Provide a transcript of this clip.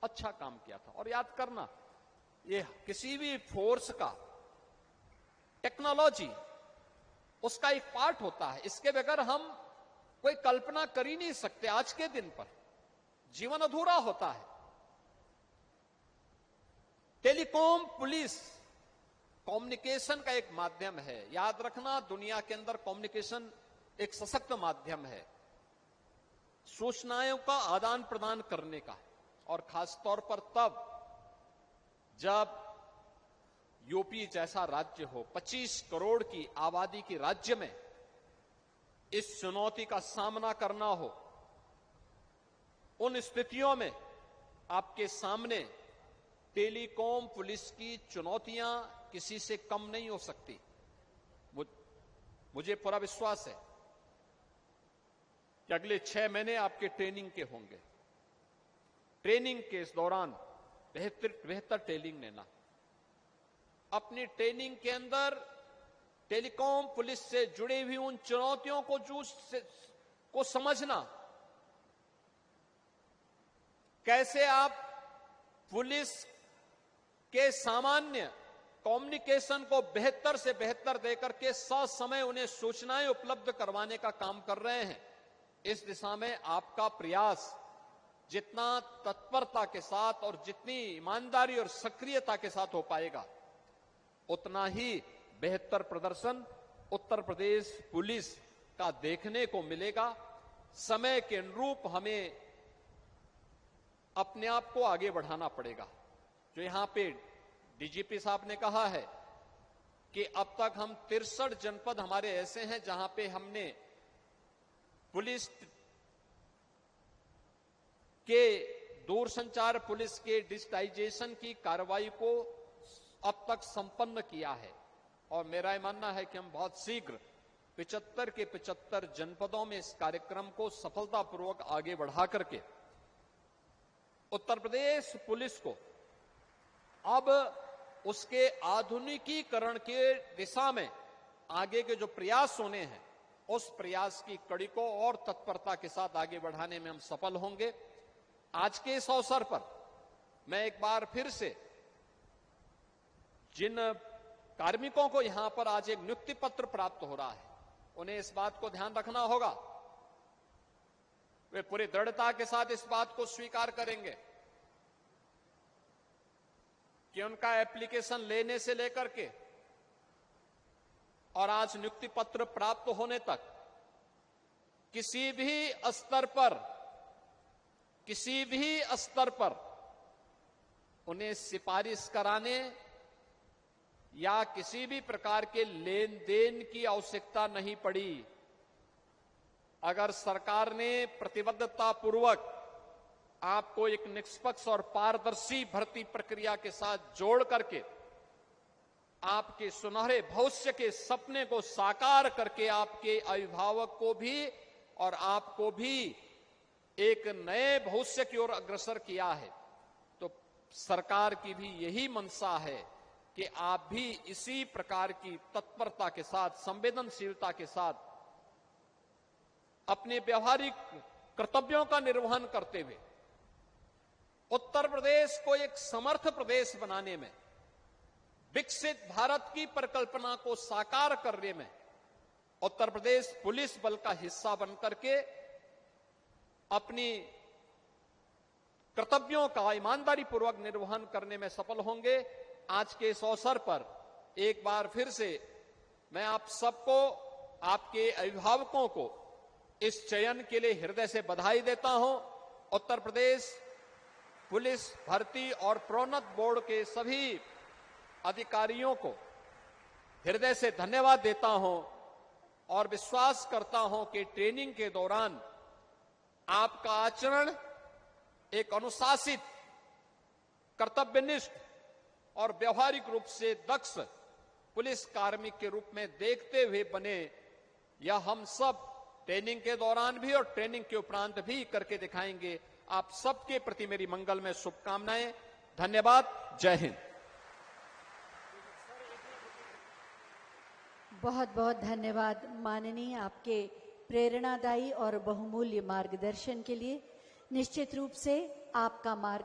अच्छा काम किया था। और याद करना, ये किसी भी फोर्स का टेक्नोलॉजी उसका एक पार्ट होता है, इसके बगैर हम कोई कल्पना कर ही नहीं सकते। आज के दिन पर जीवन अधूरा होता है। टेलीकॉम पुलिस कम्युनिकेशन का एक माध्यम है। याद रखना, दुनिया के अंदर कम्युनिकेशन एक सशक्त माध्यम है सूचनाओं का आदान प्रदान करने का, और खासतौर पर तब जब यूपी जैसा राज्य हो, 25 करोड़ की आबादी के राज्य में इस चुनौती का सामना करना हो। उन स्थितियों में आपके सामने टेलीकॉम पुलिस की चुनौतियां किसी से कम नहीं हो सकती। मुझे पूरा विश्वास है कि अगले 6 महीने आपके ट्रेनिंग के होंगे। ट्रेनिंग के इस दौरान बेहतर ट्रेनिंग लेना, अपनी ट्रेनिंग के अंदर टेलीकॉम पुलिस से जुड़ी हुई उन चुनौतियों को समझना, कैसे आप पुलिस के सामान्य कम्युनिकेशन को बेहतर से बेहतर देकर के ससमय उन्हें सूचनाएं उपलब्ध करवाने का काम कर रहे हैं। इस दिशा में आपका प्रयास जितना तत्परता के साथ और जितनी ईमानदारी और सक्रियता के साथ हो पाएगा, उतना ही बेहतर प्रदर्शन उत्तर प्रदेश पुलिस का देखने को मिलेगा। समय के अनुरूप हमें अपने आप को आगे बढ़ाना पड़ेगा। जो यहां पे डीजीपी साहब ने कहा है कि अब तक हम 63 जनपद हमारे ऐसे हैं जहां पे हमने पुलिस के दूरसंचार पुलिस के डिजिटाइजेशन की कार्रवाई को अब तक संपन्न किया है। और मेरा यह मानना है कि हम बहुत शीघ्र 75 के 75 जनपदों में इस कार्यक्रम को सफलतापूर्वक आगे बढ़ा करके उत्तर प्रदेश पुलिस को अब उसके आधुनिकीकरण के दिशा में आगे के जो प्रयास होने हैं, उस प्रयास की कड़ी को और तत्परता के साथ आगे बढ़ाने में हम सफल होंगे। आज के इस अवसर पर मैं एक बार फिर से जिन कार्मिकों को यहां पर आज एक नियुक्ति पत्र प्राप्त हो रहा है, उन्हें इस बात को ध्यान रखना होगा, वे पूरी दृढ़ता के साथ इस बात को स्वीकार करेंगे कि उनका एप्लीकेशन लेने से लेकर के और आज नियुक्ति पत्र प्राप्त होने तक किसी भी स्तर पर उन्हें सिफारिश कराने या किसी भी प्रकार के लेन देन की आवश्यकता नहीं पड़ी। अगर सरकार ने प्रतिबद्धता पूर्वक आपको एक निष्पक्ष और पारदर्शी भर्ती प्रक्रिया के साथ जोड़ करके आपके सुनहरे भविष्य के सपने को साकार करके आपके अभिभावक को भी और आपको भी एक नए भविष्य की ओर अग्रसर किया है, तो सरकार की भी यही मंशा है कि आप भी इसी प्रकार की तत्परता के साथ, संवेदनशीलता के साथ अपने व्यवहारिक कर्तव्यों का निर्वहन करते हुए उत्तर प्रदेश को एक समर्थ प्रदेश बनाने में, विकसित भारत की परिकल्पना को साकार करने में उत्तर प्रदेश पुलिस बल का हिस्सा बनकर के अपनी कर्तव्यों का ईमानदारी पूर्वक निर्वहन करने में सफल होंगे। आज के इस अवसर पर एक बार फिर से मैं आप सबको, आपके अभिभावकों को इस चयन के लिए हृदय से बधाई देता हूं। उत्तर प्रदेश पुलिस भर्ती और प्रोन्नत बोर्ड के सभी अधिकारियों को हृदय से धन्यवाद देता हूं और विश्वास करता हूं कि ट्रेनिंग के दौरान आपका आचरण एक अनुशासित, कर्तव्यनिष्ठ और व्यवहारिक रूप से दक्ष पुलिस कार्मिक के रूप में देखते हुए बने। यह हम सब ट्रेनिंग के दौरान भी और ट्रेनिंग के उपरांत भी करके दिखाएंगे। आप सबके प्रति मेरी मंगलमय शुभकामनाएं। धन्यवाद। जय हिंद। बहुत बहुत धन्यवाद माननीय, आपके प्रेरणादायी और बहुमूल्य मार्गदर्शन के लिए। निश्चित रूप से आपका मार्ग